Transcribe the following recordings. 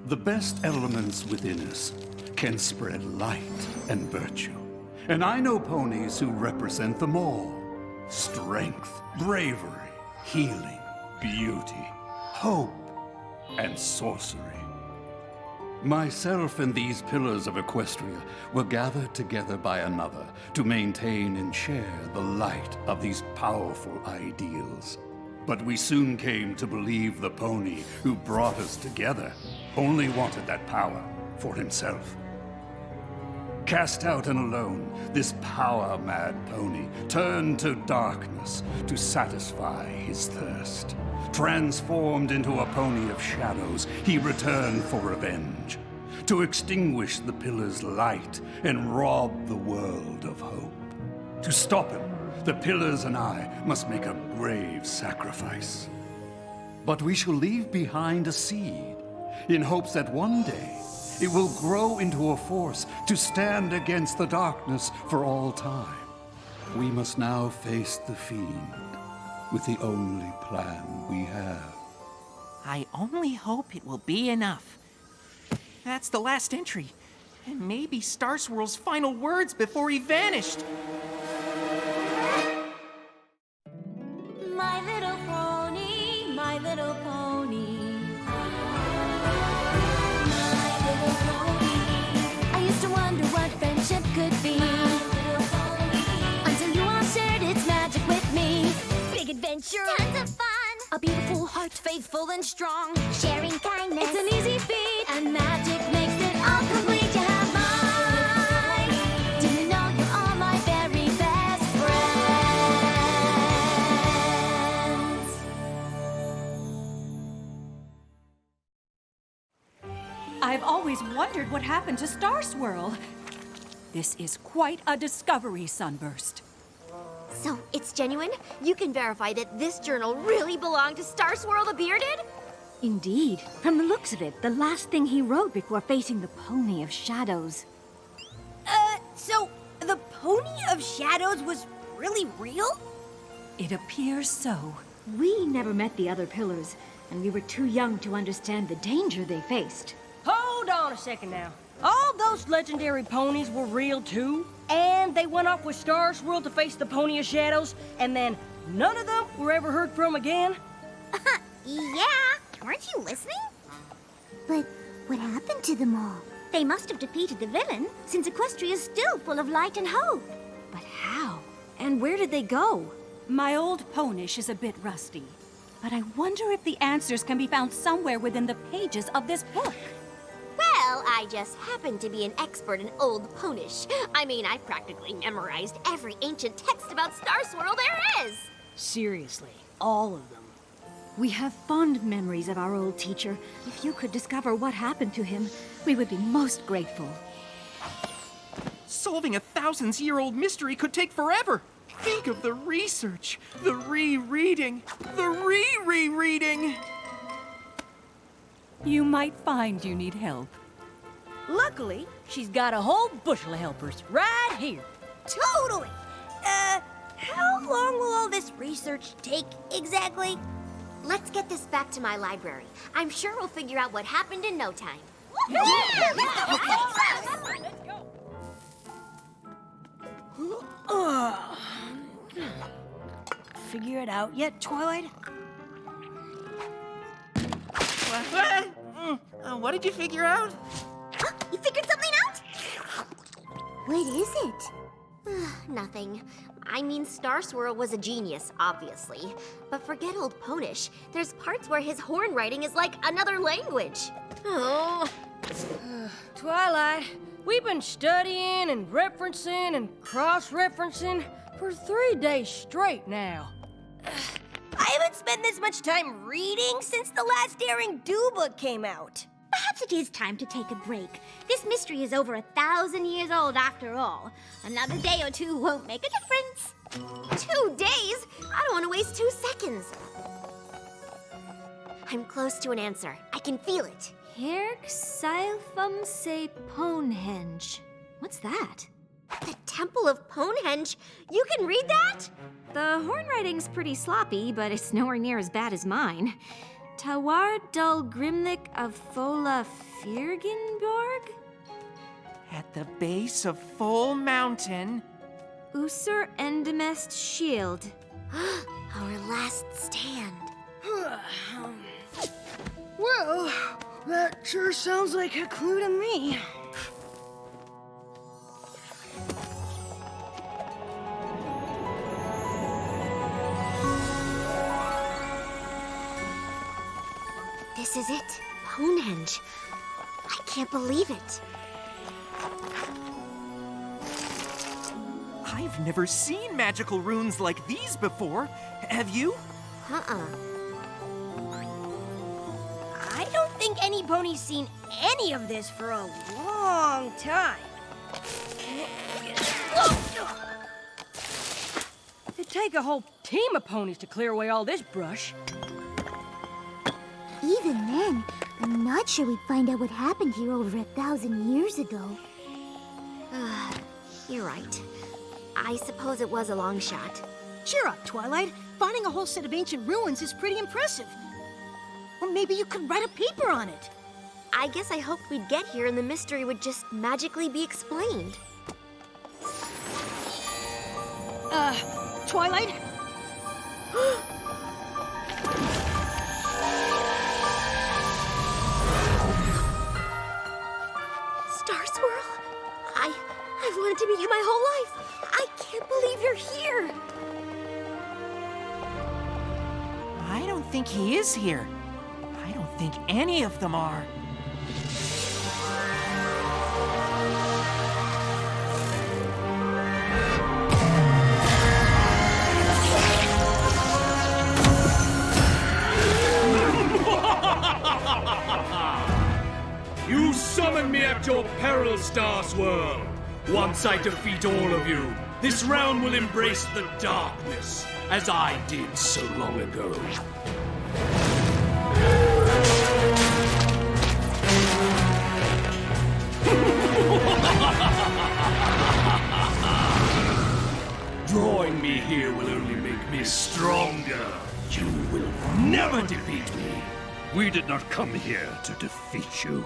The best elements within us can spread light and virtue. And I know ponies who represent them all. Strength, bravery, healing, beauty, hope, and sorcery. Myself and these pillars of Equestria were gathered together by another to maintain and share the light of these powerful ideals. But we soon came to believe the pony who brought us together only wanted that power for himself. Cast out and alone, this power-mad pony turned to darkness to satisfy his thirst. Transformed into a pony of shadows, he returned for revenge, to extinguish the pillar's light and rob the world of hope. To stop him, the pillars and I must make a grave sacrifice. But we shall leave behind a seed, in hopes that one day it will grow into a force to stand against the darkness for all time. We must now face the fiend with the only plan we have. I only hope it will be enough. That's the last entry, and maybe Star Swirl's final words before he vanished. My little pony, my little pony. My little pony. I used to wonder what friendship could be. Until you all shared its magic with me. Big adventure, tons of fun. A beautiful heart, faithful and strong. Sharing kindness, it's an easy feat. And magic makes it all complete. You have mine. Do you know you're all my very best friends? I've always wondered what happened to Star Swirl. This is quite a discovery, Sunburst. So, it's genuine? You can verify that this journal really belonged to Star Swirl the Bearded? Indeed. From the looks of it, the last thing he wrote before facing the Pony of Shadows. So the Pony of Shadows was really real? It appears so. We never met the other pillars, and we were too young to understand the danger they faced. Hold on a second now. All those legendary ponies were real too, and they went off with Star Swirl to face the Pony of Shadows, and then none of them were ever heard from again? Yeah, weren't you listening? But what happened to them all? They must have defeated the villain, since Equestria is still full of light and hope. But how? And where did they go? My old Ponish is a bit rusty, but I wonder if the answers can be found somewhere within the pages of this book. Well, I just happen to be an expert in Old Ponish. I mean, I've practically memorized every ancient text about Star Swirl there is. Seriously, all of them. We have fond memories of our old teacher. If you could discover what happened to him, we would be most grateful. Solving a thousands-year-old mystery could take forever. Think of the research, the rereading, the re-rereading. You might find you need help. Luckily, she's got a whole bushel of helpers right here. Totally! How long will all this research take exactly? Let's get this back to my library. I'm sure we'll figure out what happened in no time. Figure it out yet, Twilight? What did you figure out? You figured something out? What is it? Nothing. I mean, Star Swirl was a genius, obviously. But forget Old Ponish. There's parts where his horn writing is like another language. Oh. Twilight, we've been studying and referencing and cross-referencing for 3 days straight now. I haven't spent this much time reading since the last Daring Do book came out. Perhaps it is time to take a break. This mystery is over 1,000 years old after all. Another day or two won't make a difference. 2 days? I don't want to waste 2 seconds. I'm close to an answer. I can feel it. Herc Silphum se Ponehenge. What's that? The Temple of Ponehenge? You can read that? The horn writing's pretty sloppy, but it's nowhere near as bad as mine. Tawar Dul Grimlik of Fola Firgenborg? At the base of Full Mountain. Usur Endemest Shield. Our last stand. Well, that sure sounds like a clue to me. This is it, Ponehenge. I can't believe it. I've never seen magical runes like these before. Have you? Uh-uh. I don't think any pony's seen any of this for a long time. It'd take a whole team of ponies to clear away all this brush. Even then, I'm not sure we'd find out what happened here over 1,000 years ago. You're right. I suppose it was a long shot. Cheer up, Twilight. Finding a whole set of ancient ruins is pretty impressive. Or maybe you could write a paper on it. I guess I hoped we'd get here and the mystery would just magically be explained. Twilight? Star Swirl? I've wanted to meet you my whole life. I can't believe you're here. I don't think he is here. I don't think any of them are. You summoned me at your peril, Star Swirl. Once I defeat all of you, this realm will embrace the darkness, as I did so long ago. Drawing me here will only make me stronger. You will never defeat me. We did not come here to defeat you.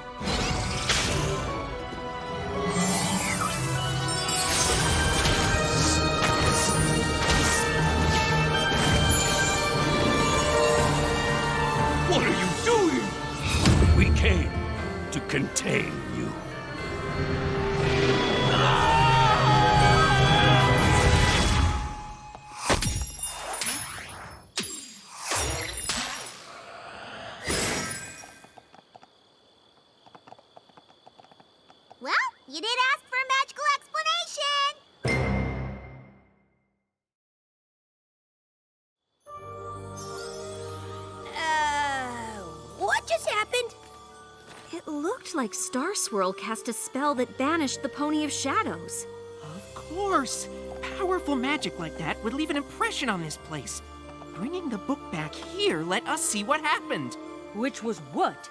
What are you doing? We came to contain you. Well, you did ask for a magical explanation! What just happened? It looked like Star Swirl cast a spell that banished the Pony of Shadows. Of course. Powerful magic like that would leave an impression on this place. Bringing the book back here let us see what happened. Which was what?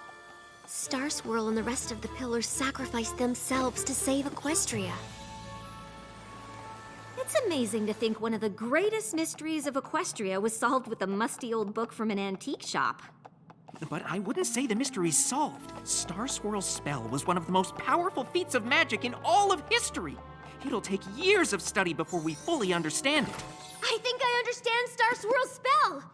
Star Swirl and the rest of the pillars sacrificed themselves to save Equestria. It's amazing to think one of the greatest mysteries of Equestria was solved with a musty old book from an antique shop. But I wouldn't say the mystery's solved. Star Swirl's spell was one of the most powerful feats of magic in all of history. It'll take years of study before we fully understand it. I think I understand Star Swirl's spell!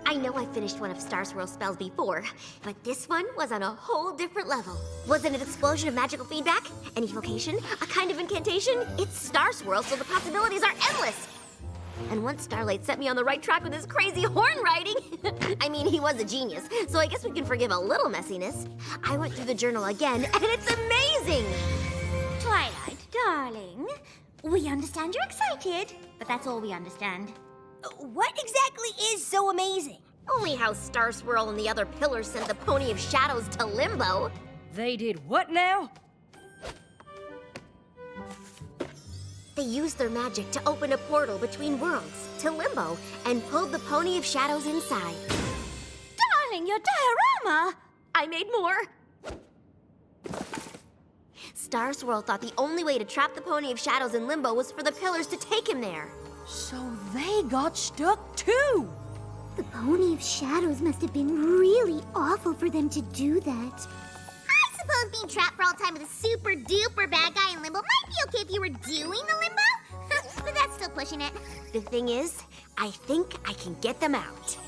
I know I finished one of Star Swirl's spells before, but this one was on a whole different level. Was it an explosion of magical feedback? An evocation? A kind of incantation? It's Star Swirl, so the possibilities are endless! And once Starlight set me on the right track with his crazy horn riding, I mean, he was a genius, so I guess we can forgive a little messiness. I went through the journal again, and it's amazing! Twilight, darling, we understand you're excited, but that's all we understand. What exactly is so amazing? Only how Star Swirl and the other pillars sent the Pony of Shadows to Limbo. They did what now? They used their magic to open a portal between worlds, to Limbo, and pulled the Pony of Shadows inside. Darling, your diorama! I made more! Star Swirl thought the only way to trap the Pony of Shadows in Limbo was for the pillars to take him there. So they got stuck too! The Pony of Shadows must have been really awful for them to do that. I suppose being trapped for all time with a super duper bad guy in limbo might be okay if you were doing the limbo, but that's still pushing it. The thing is, I think I can get them out.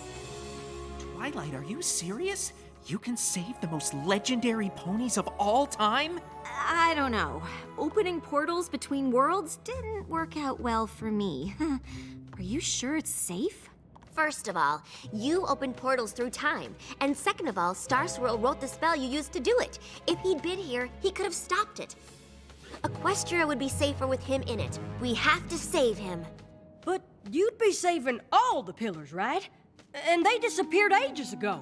Twilight, are you serious? You can save the most legendary ponies of all time? I don't know. Opening portals between worlds didn't work out well for me. Are you sure it's safe? First of all, you opened portals through time. And second of all, Star Swirl wrote the spell you used to do it. If he'd been here, he could have stopped it. Equestria would be safer with him in it. We have to save him. But you'd be saving all the pillars, right? And they disappeared ages ago.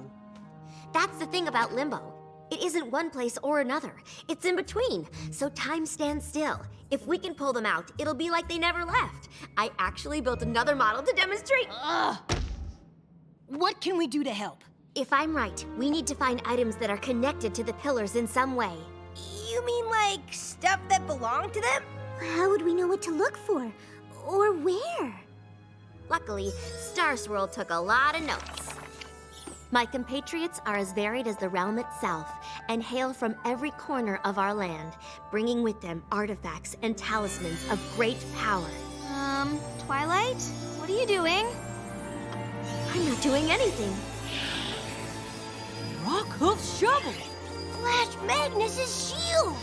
That's the thing about limbo. It isn't one place or another. It's in between, so time stands still. If we can pull them out, it'll be like they never left. I actually built another model to demonstrate. What can we do to help? If I'm right, we need to find items that are connected to the pillars in some way. You mean like stuff that belonged to them? How would we know what to look for? Or where? Luckily, Star Swirl took a lot of notes. My compatriots are as varied as the realm itself and hail from every corner of our land, bringing with them artifacts and talismans of great power. Twilight? What are you doing? I'm not doing anything. Rockhoof's shovel! Flash Magnus's shield!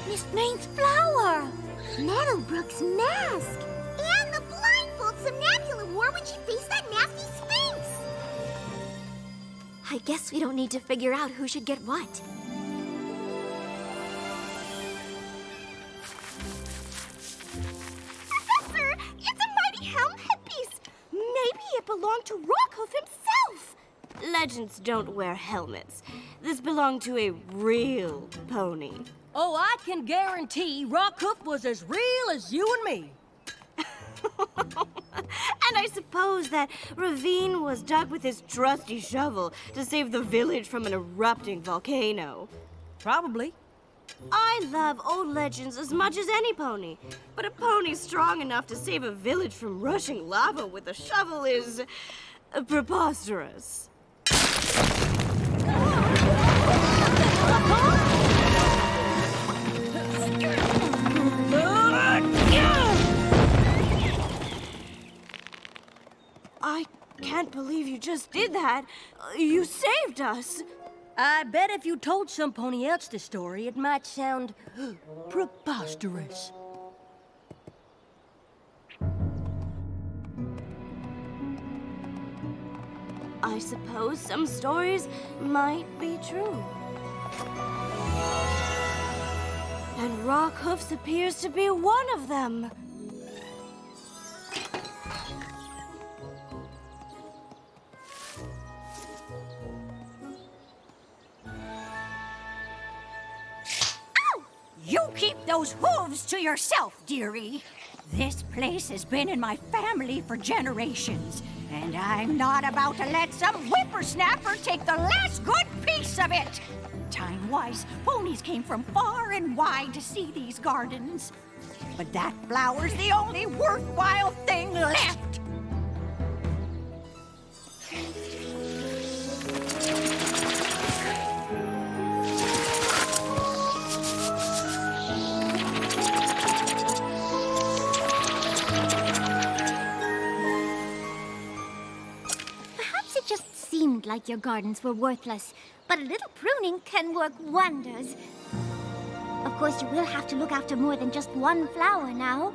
Miss Maine's flower! Meadowbrook's mask! And the blindfold Somnambula wore when she faced that nasty Sphinx! I guess we don't need to figure out who should get what. Professor, it's a mighty helm headpiece! Maybe it belonged to Rockhoof himself! Legends don't wear helmets. This belonged to a real pony. Oh, I can guarantee Rockhoof was as real as you and me. And I suppose that ravine was dug with his trusty shovel to save the village from an erupting volcano. Probably. I love old legends as much as any pony, but a pony strong enough to save a village from rushing lava with a shovel is preposterous. I can't believe you just did that. You saved us. I bet if you told some pony else this story, it might sound preposterous. I suppose some stories might be true. And Rockhoofs appears to be one of them. You keep those hooves to yourself, dearie. This place has been in my family for generations, and I'm not about to let some whippersnapper take the last good piece of it. Time-wise, ponies came from far and wide to see these gardens. But that flower's the only worthwhile thing left. Seemed like your gardens were worthless, but a little pruning can work wonders. Of course, you will have to look after more than just one flower now.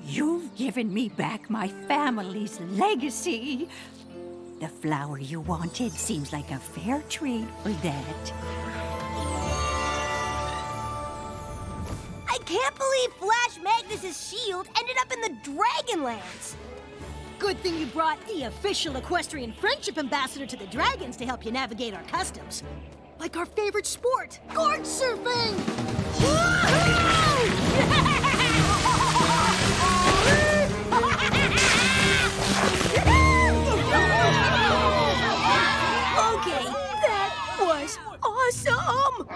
You've given me back my family's legacy. The flower you wanted seems like a fair trade for that. I can't believe Flash Magnus's shield ended up in the Dragonlands. Good thing you brought the official equestrian friendship ambassador to the dragons to help you navigate our customs. Like our favorite sport, gorge surfing! Okay, that was awesome!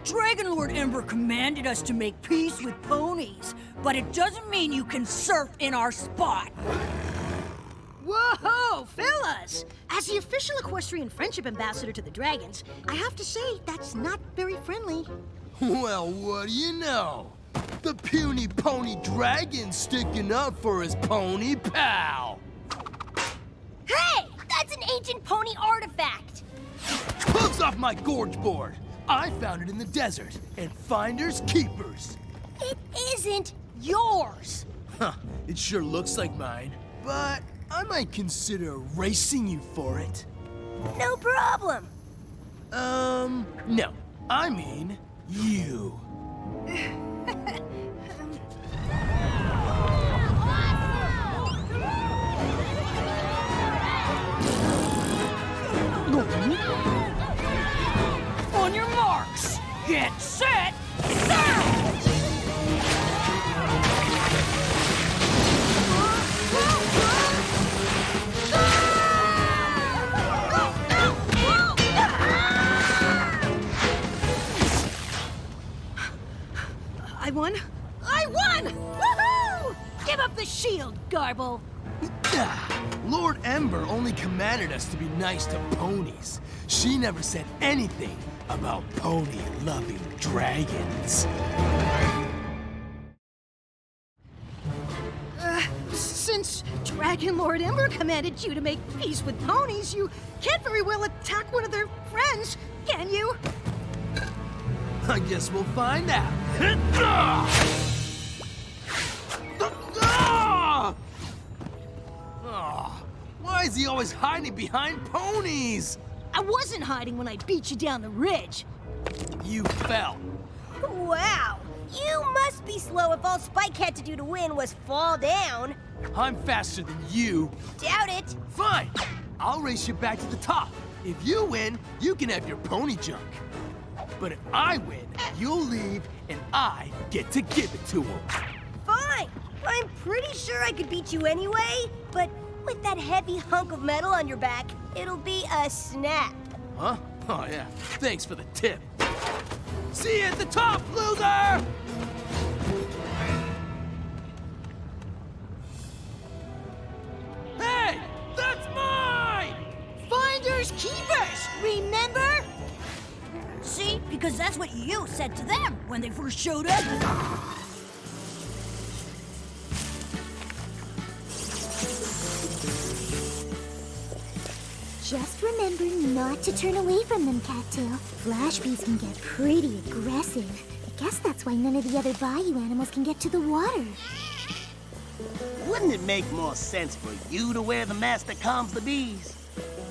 Dragon Lord Ember commanded us to make peace with ponies, but it doesn't mean you can surf in our spot. Whoa, fellas! As the official Equestrian Friendship Ambassador to the Dragons, I have to say that's not very friendly. Well, what do you know? The puny pony dragon's sticking up for his pony pal. Hey! That's an ancient pony artifact! Hooves off my gorge board! I found it in the desert, and finders keepers. It isn't yours! Huh, it sure looks like mine, but I might consider racing you for it. No problem. No. I mean, you. On your marks, get set, set! I won? I won! Woohoo! Give up the shield, Garble. Lord Ember only commanded us to be nice to ponies. She never said anything about pony-loving dragons. Since Dragon Lord Ember commanded you to make peace with ponies, you can't very well attack one of their friends, can you? I guess we'll find out. Why is he always hiding behind ponies? I wasn't hiding when I beat you down the ridge. You fell. Wow! You must be slow if all Spike had to do to win was fall down. I'm faster than you. Doubt it. Fine. I'll race you back to the top. If you win, you can have your pony junk. But if I win, you'll leave and I get to give it to him. Fine. I'm pretty sure I could beat you anyway, but with that heavy hunk of metal on your back, it'll be a snap. Huh? Oh, yeah. Thanks for the tip. See you at the top, loser! Hey! That's mine! Finders keepers, remember? See, because that's what you said to them when they first showed up. Just remember not to turn away from them, Cattail. Flash bees can get pretty aggressive. I guess that's why none of the other bayou animals can get to the water. Wouldn't it make more sense for you to wear the mask that calms the bees?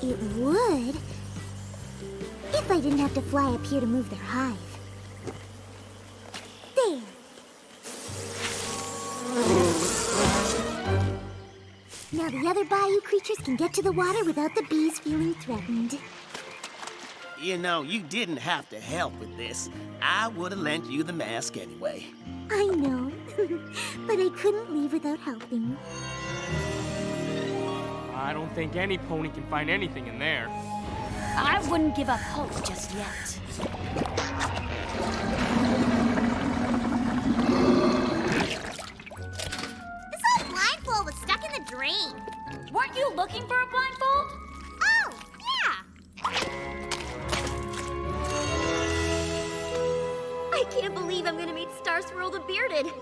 It would. If I didn't have to fly up here to move their hive. There. Now the other bayou creatures can get to the water without the bees feeling threatened. You know, you didn't have to help with this. I would have lent you the mask anyway. I know, but I couldn't leave without helping. I don't think any pony can find anything in there. I wouldn't give up hope just yet. This old blindfold was stuck in the drain. Weren't you looking for a blindfold? Oh, yeah. I can't believe I'm gonna meet Star Swirl the Bearded.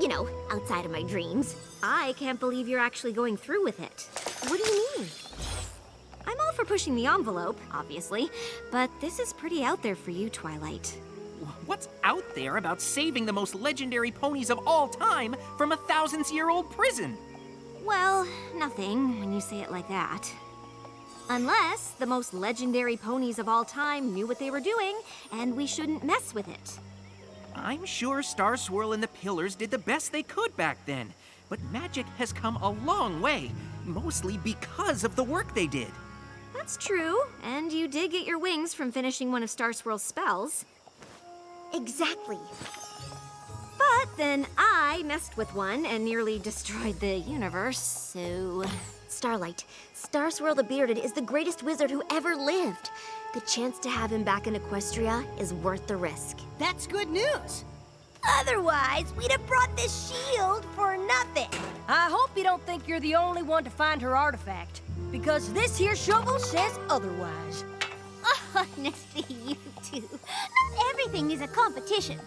You know, outside of my dreams. I can't believe you're actually going through with it. What do you mean? I'm all for pushing the envelope, obviously, but this is pretty out there for you, Twilight. What's out there about saving the most legendary ponies of all time from a thousands-year-old prison? Well, nothing when you say it like that. Unless the most legendary ponies of all time knew what they were doing, and we shouldn't mess with it. I'm sure Star Swirl and the Pillars did the best they could back then, but magic has come a long way, mostly because of the work they did. That's true, and you did get your wings from finishing one of Star Swirl's spells. Exactly. But then I messed with one and nearly destroyed the universe, so... Starlight, Star Swirl the Bearded is the greatest wizard who ever lived. The chance to have him back in Equestria is worth the risk. That's good news. Otherwise, we'd have brought this shield for nothing. I hope you don't think you're the only one to find her artifact, because this here shovel says otherwise. Honestly, you two. Not everything is a competition.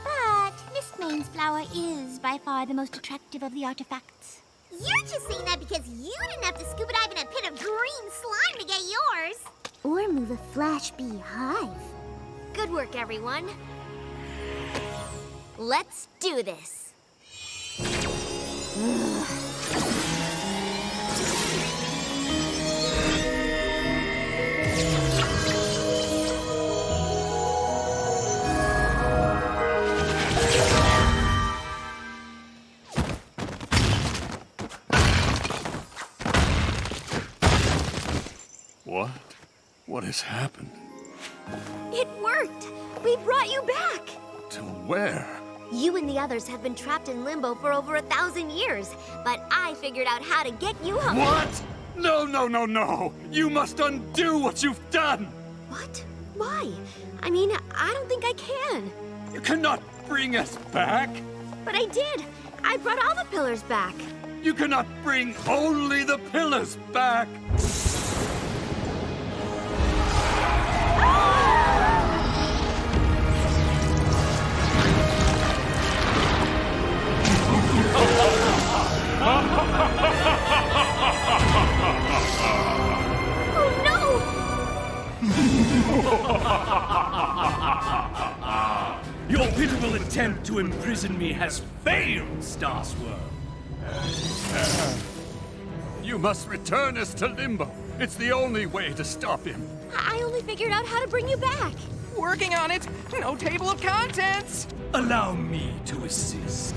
But Miss Mainsflower is by far the most attractive of the artifacts. You're just saying that because you didn't have to scuba dive in a pit of green slime to get yours. Or move a flash beehive. Good work, everyone. Let's do this. What? What has happened? It worked! We brought you back! To where? You and the others have been trapped in limbo for over 1,000 years, but I figured out how to get you home. What? No, no, no, no! You must undo what you've done! What? Why? I mean, I don't think I can. You cannot bring us back! But I did! I brought all the pillars back! You cannot bring only the pillars back! Your pitiful attempt to imprison me has failed, Star Swirl. You must return us to Limbo. It's the only way to stop him. I only figured out how to bring you back. Working on it. No table of contents. Allow me to assist.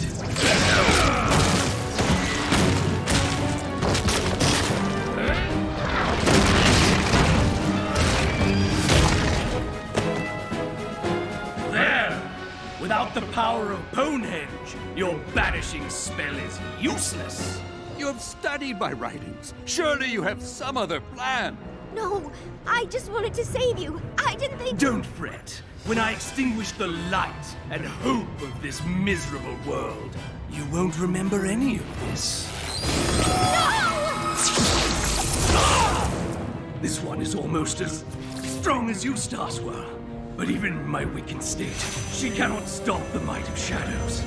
There! Without the power of Bonehenge, your banishing spell is useless. You have studied my writings. Surely you have some other plan. No, I just wanted to save you. I didn't think... Don't fret. When I extinguish the light and hope of this miserable world, you won't remember any of this. This one is almost as strong as you, Star Swirl. But even in my weakened state, she cannot stop the might of shadows.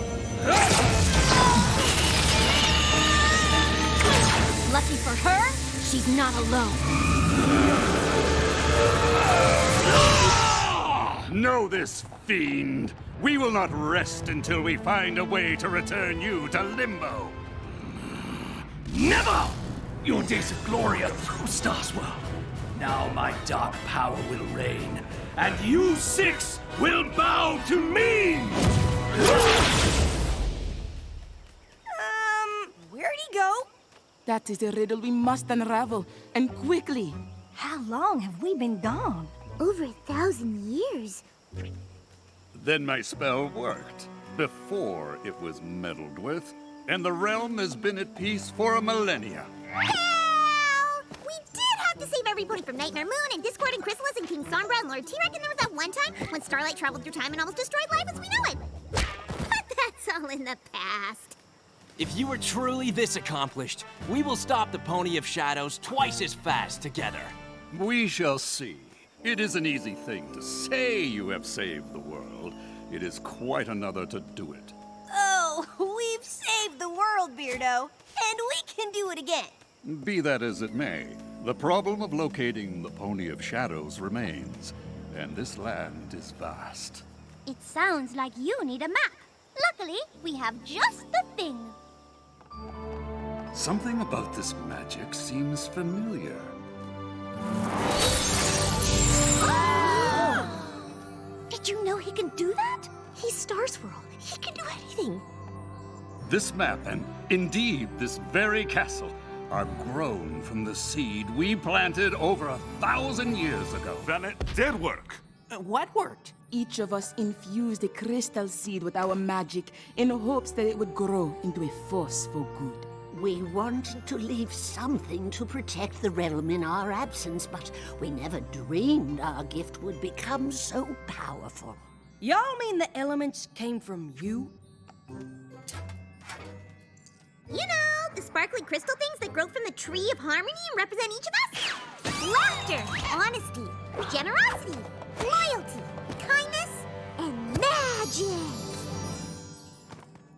Lucky for her, she's not alone. Know this, fiend. We will not rest until we find a way to return you to Limbo. Never! Your days of glory are through, Star Swirl. Now my dark power will reign, and you six will bow to me! Where'd he go? That is a riddle we must unravel, and quickly. How long have we been gone? Over 1,000 years. Then my spell worked, before it was meddled with, and the realm has been at peace for a millennia. Help! We did have to save everybody from Nightmare Moon and Discord and Chrysalis and King Sombra and Lord T-Rex, and there was that one time when Starlight traveled through time and almost destroyed life as we know it. But that's all in the past. If you were truly this accomplished, we will stop the Pony of Shadows twice as fast together. We shall see. It is an easy thing to say you have saved the world. It is quite another to do it. Oh, we've saved the world, Beardo, and we can do it again. Be that as it may, the problem of locating the Pony of Shadows remains, and this land is vast. It sounds like you need a map. Luckily, we have just the thing. Something about this magic seems familiar. Did you know he can do that? He's Star Swirl. He can do anything. This map, and indeed this very castle, are grown from the seed we planted over 1,000 years ago. Then it did work. What worked? Each of us infused a crystal seed with our magic in hopes that it would grow into a force for good. We wanted to leave something to protect the realm in our absence, but we never dreamed our gift would become so powerful. Y'all mean the elements came from you? You know, the sparkly crystal things that grow from the tree of harmony and represent each of us? Laughter, honesty, generosity, loyalty, kindness, and magic.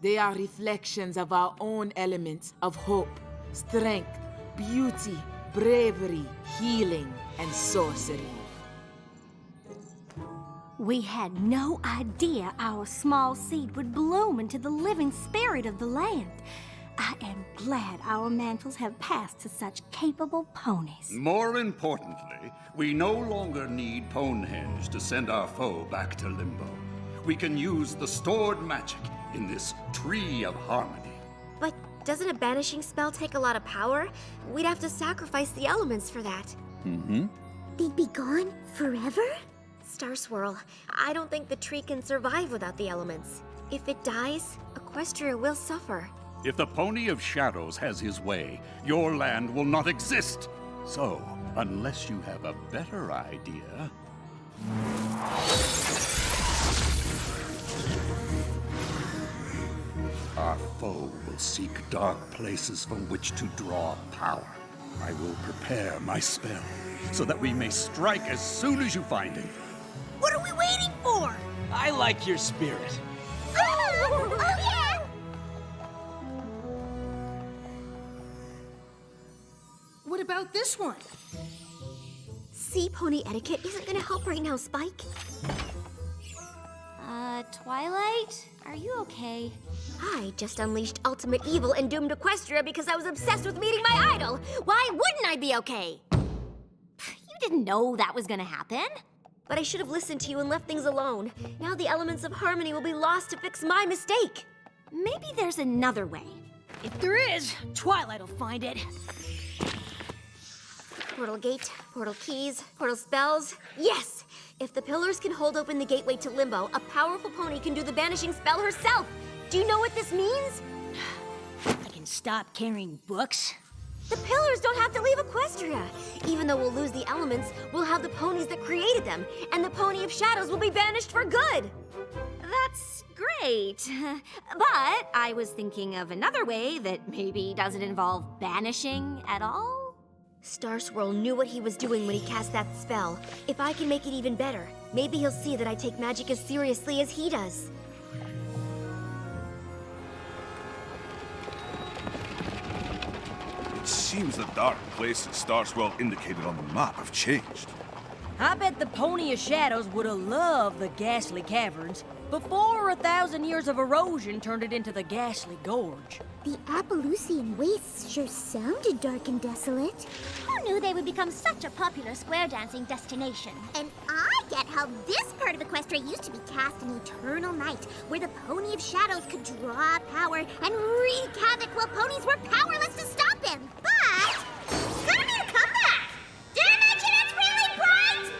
They are reflections of our own elements of hope, strength, beauty, bravery, healing, and sorcery. We had no idea our small seed would bloom into the living spirit of the land. I am glad our mantles have passed to such capable ponies. More importantly, we no longer need Ponehenge to send our foe back to Limbo. We can use the stored magic in this tree of harmony. But doesn't a banishing spell take a lot of power? We'd have to sacrifice the elements for that. Mm-hmm. They'd be gone forever? Star Swirl, I don't think the tree can survive without the elements. If it dies, Equestria will suffer. If the Pony of Shadows has his way, your land will not exist. So, unless you have a better idea... Our foe will seek dark places from which to draw power. I will prepare my spell, so that we may strike as soon as you find it. What are we waiting for? I like your spirit. Oh, yeah! What about this one? Sea pony etiquette isn't gonna help right now, Spike. Twilight? Are you okay? I just unleashed ultimate evil and doomed Equestria because I was obsessed with meeting my idol. Why wouldn't I be okay? You didn't know that was gonna happen. But I should have listened to you and left things alone. Now the elements of harmony will be lost to fix my mistake. Maybe there's another way. If there is, Twilight will find it. Portal gate, portal keys, portal spells. Yes! If the pillars can hold open the gateway to Limbo, a powerful pony can do the banishing spell herself. Do you know what this means? I can stop carrying books. The pillars don't have to leave Equestria. Even though we'll lose the elements, we'll have the ponies that created them, and the Pony of Shadows will be banished for good. That's great. But I was thinking of another way that maybe doesn't involve banishing at all. Star Swirl knew what he was doing when he cast that spell. If I can make it even better, maybe he'll see that I take magic as seriously as he does. It seems the dark places Star Swirl indicated on the map have changed. I bet the Pony of Shadows would have loved the Ghastly Caverns before 1,000 years of erosion turned it into the Ghastly Gorge. The Appaloosian wastes sure sounded dark and desolate. Who knew they would become such a popular square dancing destination? And I get how this part of Equestria used to be cast an eternal night, where the Pony of Shadows could draw power and wreak havoc while ponies were powerless to stop him. But it's gonna be a comeback! Did I mention it's really bright?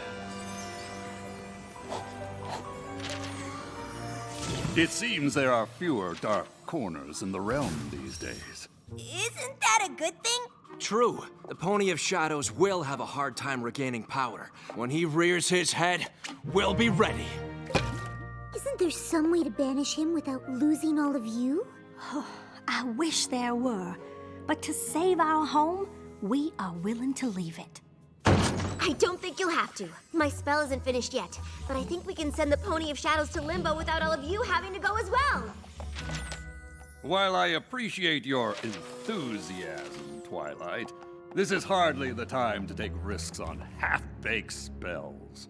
It seems there are fewer dark corners in the realm these days. Isn't that a good thing? True. The Pony of Shadows will have a hard time regaining power. When he rears his head, we'll be ready. Isn't there some way to banish him without losing all of you? I wish there were. But to save our home, we are willing to leave it. I don't think you'll have to. My spell isn't finished yet, but I think we can send the Pony of Shadows to Limbo without all of you having to go as well. While I appreciate your enthusiasm, Twilight, this is hardly the time to take risks on half-baked spells.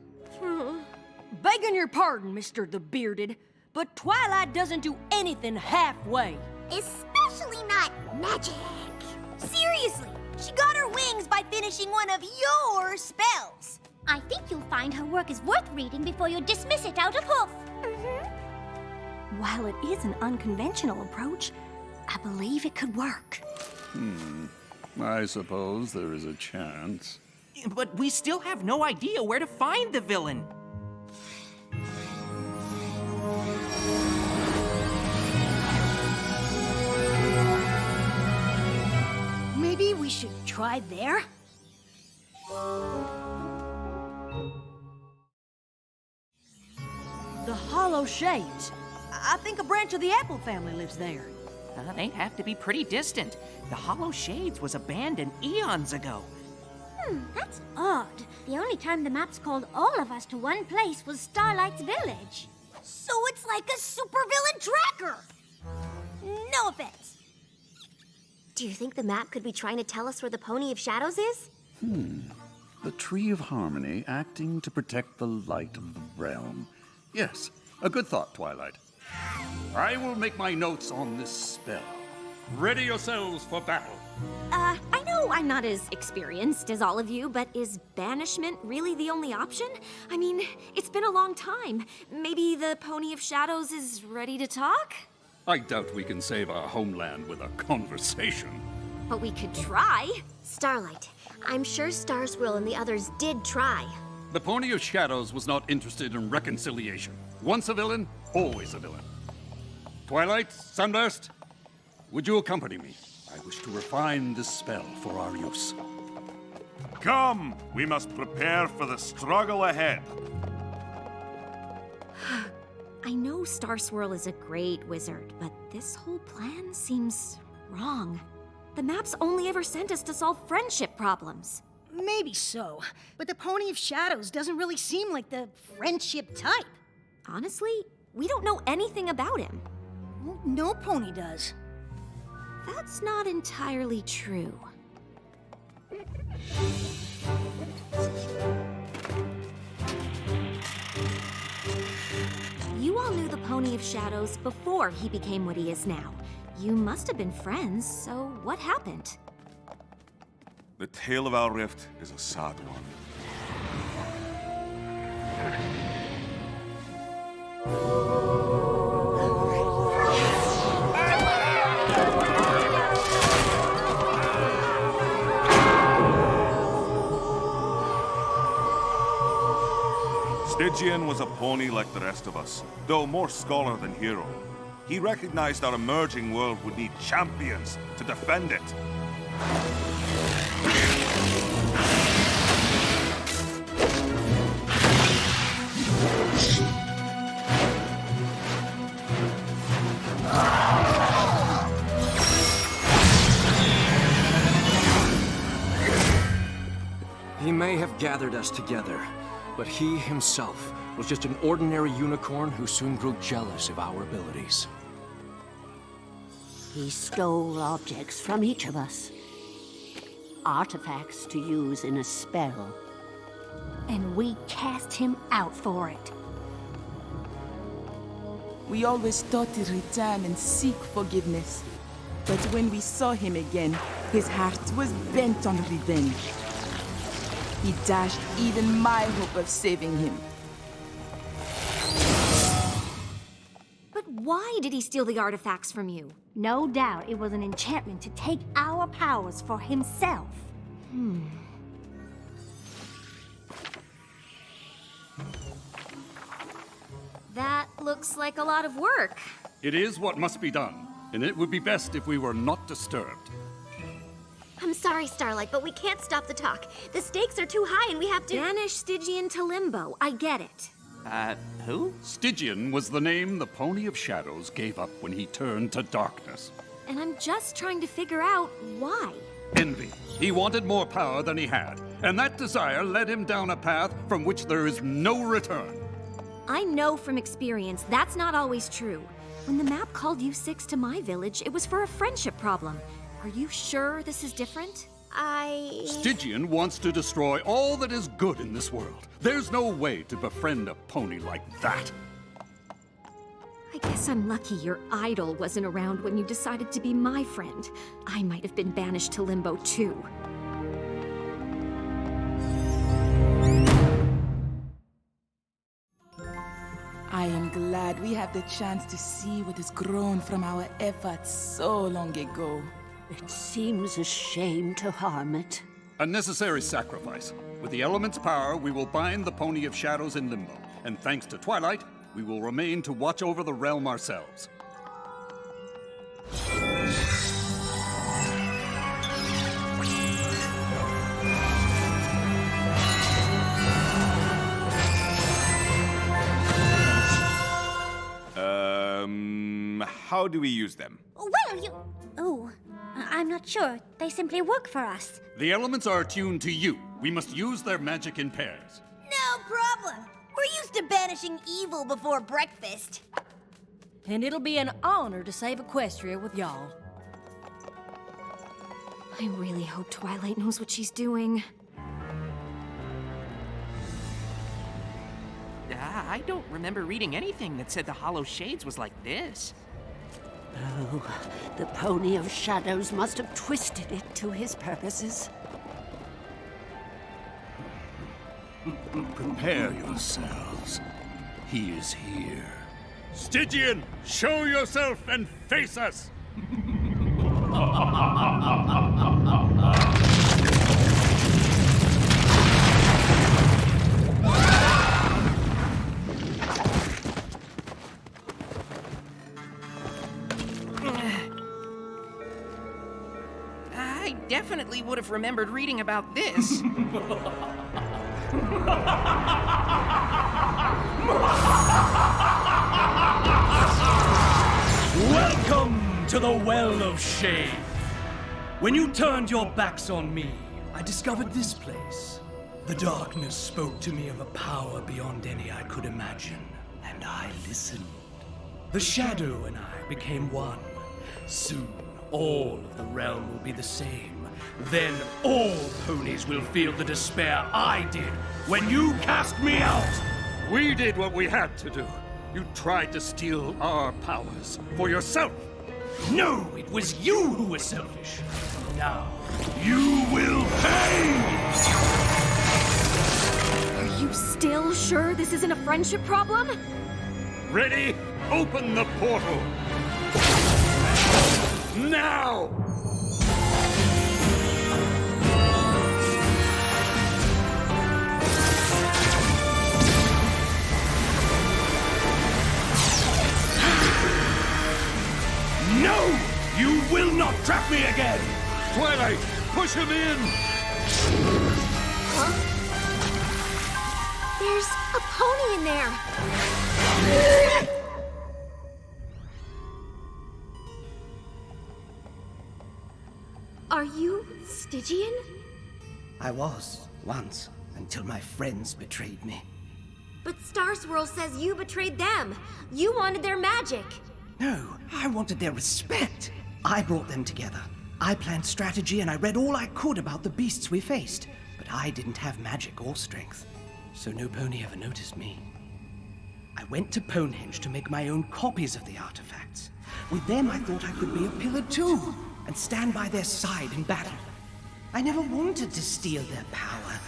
Begging your pardon, Mr. the Bearded, but Twilight doesn't do anything halfway. Especially not magic. Seriously, she got her wings by finishing one of your spells. I think you'll find her work is worth reading before you dismiss it out of hoof. While it is an unconventional approach, I believe it could work. I suppose there is a chance. But we still have no idea where to find the villain. Maybe we should try there? The Hollow Shades. I think a branch of the Apple family lives there. They'd have to be pretty distant. The Hollow Shades was abandoned eons ago. That's odd. The only time the maps called all of us to one place was Starlight's village. So it's like a supervillain tracker! No offense. Do you think the map could be trying to tell us where the Pony of Shadows is? The Tree of Harmony acting to protect the light of the realm. Yes, a good thought, Twilight. I will make my notes on this spell. Ready yourselves for battle. I know I'm not as experienced as all of you, but is banishment really the only option? I mean, it's been a long time. Maybe the Pony of Shadows is ready to talk? I doubt we can save our homeland with a conversation. But we could try. Starlight, I'm sure Star Swirl and the others did try. The Pony of Shadows was not interested in reconciliation. Once a villain, always a villain. Twilight, Sunburst, would you accompany me? I wish to refine this spell for our use. Come! We must prepare for the struggle ahead. I know Star Swirl is a great wizard, but this whole plan seems wrong. The maps only ever sent us to solve friendship problems. Maybe so, but the Pony of Shadows doesn't really seem like the friendship type. Honestly, we don't know anything about him. Well, no pony does. That's not entirely true. You all knew the Pony of Shadows before he became what he is now. You must have been friends, so what happened? The tale of our rift is a sad one. Stygian was a pony like the rest of us, though more scholar than hero. He recognized our emerging world would need champions to defend it. He may have gathered us together, but he himself was just an ordinary unicorn who soon grew jealous of our abilities. He stole objects from each of us. Artifacts to use in a spell. And we cast him out for it. We always thought to return and seek forgiveness. But when we saw him again, his heart was bent on revenge. He dashed even my hope of saving him. But why did he steal the artifacts from you? No doubt it was an enchantment to take our powers for himself. That looks like a lot of work. It is what must be done, and it would be best if we were not disturbed. I'm sorry, Starlight, but we can't stop the talk. The stakes are too high and we have to— Banish Stygian to Limbo. I get it. Who? Stygian was the name the Pony of Shadows gave up when he turned to darkness. And I'm just trying to figure out why. Envy. He wanted more power than he had, and that desire led him down a path from which there is no return. I know from experience that's not always true. When the map called you six to my village, it was for a friendship problem. Are you sure this is different? Stygian wants to destroy all that is good in this world. There's no way to befriend a pony like that. I guess I'm lucky your idol wasn't around when you decided to be my friend. I might have been banished to Limbo too. I am glad we have the chance to see what has grown from our efforts so long ago. It seems a shame to harm it. A necessary sacrifice. With the element's power, we will bind the Pony of Shadows in Limbo. And thanks to Twilight, we will remain to watch over the realm ourselves. how do we use them? Well, you... Oh, I'm not sure. They simply work for us. The elements are attuned to you. We must use their magic in pairs. No problem. We're used to banishing evil before breakfast. And it'll be an honor to save Equestria with y'all. I really hope Twilight knows what she's doing. I don't remember reading anything that said the Hollow Shades was like this. Oh, the Pony of Shadows must have twisted it to his purposes. Prepare yourselves. He is here. Stygian, show yourself and face us! I definitely would have remembered reading about this. Welcome to the Well of Shade. When you turned your backs on me, I discovered this place. The darkness spoke to me of a power beyond any I could imagine, and I listened. The shadow and I became one. Soon, all of the realm will be the same. Then all ponies will feel the despair I did when you cast me out. We did what we had to do. You tried to steal our powers for yourself. No, it was you who was selfish. Now, you will pay! Are you still sure this isn't a friendship problem? Ready? Open the portal! Now! No! You will not trap me again! Twilight, push him in! Huh? There's a pony in there! Are you Stygian? I was, once, until my friends betrayed me. But Star Swirl says you betrayed them. You wanted their magic. No, I wanted their respect. I brought them together. I planned strategy and I read all I could about the beasts we faced. But I didn't have magic or strength, so no pony ever noticed me. I went to Ponehenge to make my own copies of the artifacts. With them, I thought I could be a pillar too, and stand by their side in battle. I never wanted to steal their power.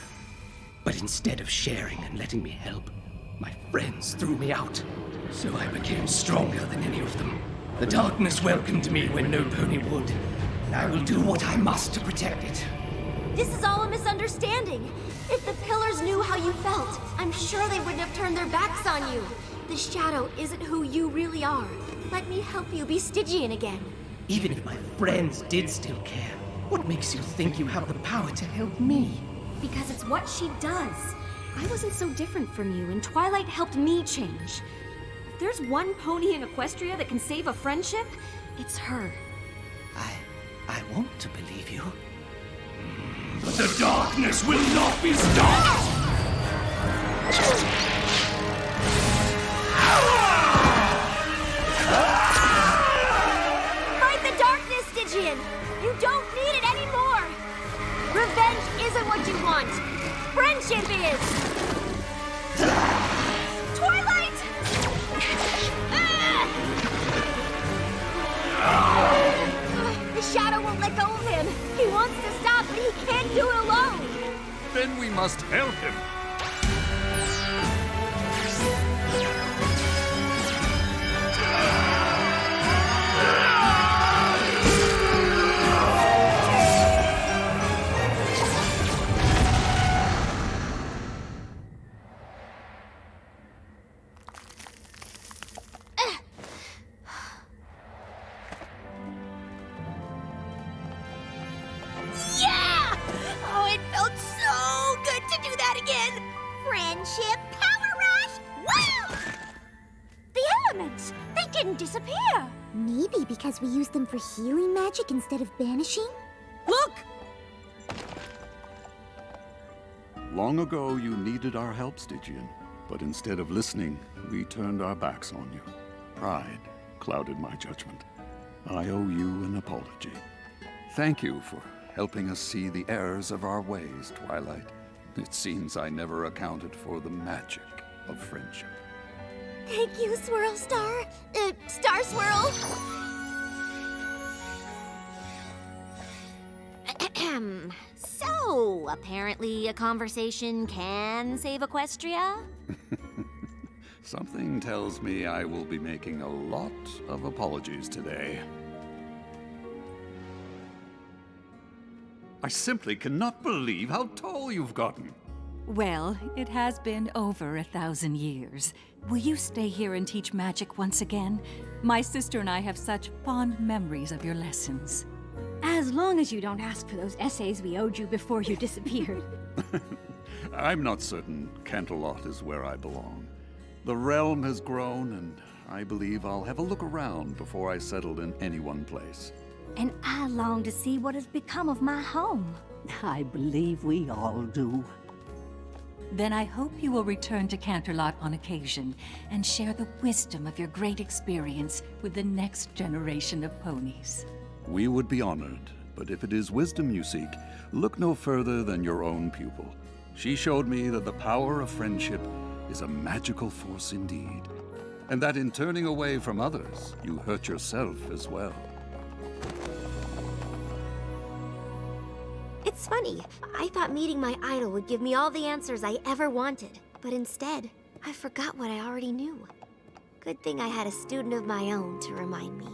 But instead of sharing and letting me help, my friends threw me out. So I became stronger than any of them. The darkness welcomed me when no pony would, and I will do what I must to protect it. This is all a misunderstanding. If the pillars knew how you felt, I'm sure they wouldn't have turned their backs on you. The shadow isn't who you really are. Let me help you be Stygian again. Even if my friends did still care, what makes you think you have the power to help me? Because it's what she does. I wasn't so different from you, and Twilight helped me change. If there's one pony in Equestria that can save a friendship, it's her. I want to believe you. But the darkness will not be stopped! Fight the darkness, Stygian! You don't need it anymore! Revenge isn't what you want! Friendship is! Twilight! The shadow won't let go of him! He wants to stop, but he can't do it alone! Then we must help him. Yeah! Oh, it felt so good to do that again! disappear? Maybe because we used them for healing magic instead of banishing? Look! Long ago, you needed our help, Stygian. But instead of listening, we turned our backs on you. Pride clouded my judgment. I owe you an apology. Thank you for helping us see the errors of our ways, Twilight. It seems I never accounted for the magic of friendship. Thank you, Swirl Star. Star Swirl. So, apparently a conversation can save Equestria? Something tells me I will be making a lot of apologies today. I simply cannot believe how tall you've gotten. Well, it has been over 1,000 years. Will you stay here and teach magic once again? My sister and I have such fond memories of your lessons. As long as you don't ask for those essays we owed you before you disappeared. I'm not certain Canterlot is where I belong. The realm has grown, and I believe I'll have a look around before I settle in any one place. And I long to see what has become of my home. I believe we all do. Then I hope you will return to Canterlot on occasion and share the wisdom of your great experience with the next generation of ponies. We would be honored, but if it is wisdom you seek, look no further than your own pupil. She showed me that the power of friendship is a magical force indeed, and that in turning away from others, you hurt yourself as well. It's funny. I thought meeting my idol would give me all the answers I ever wanted. But instead, I forgot what I already knew. Good thing I had a student of my own to remind me.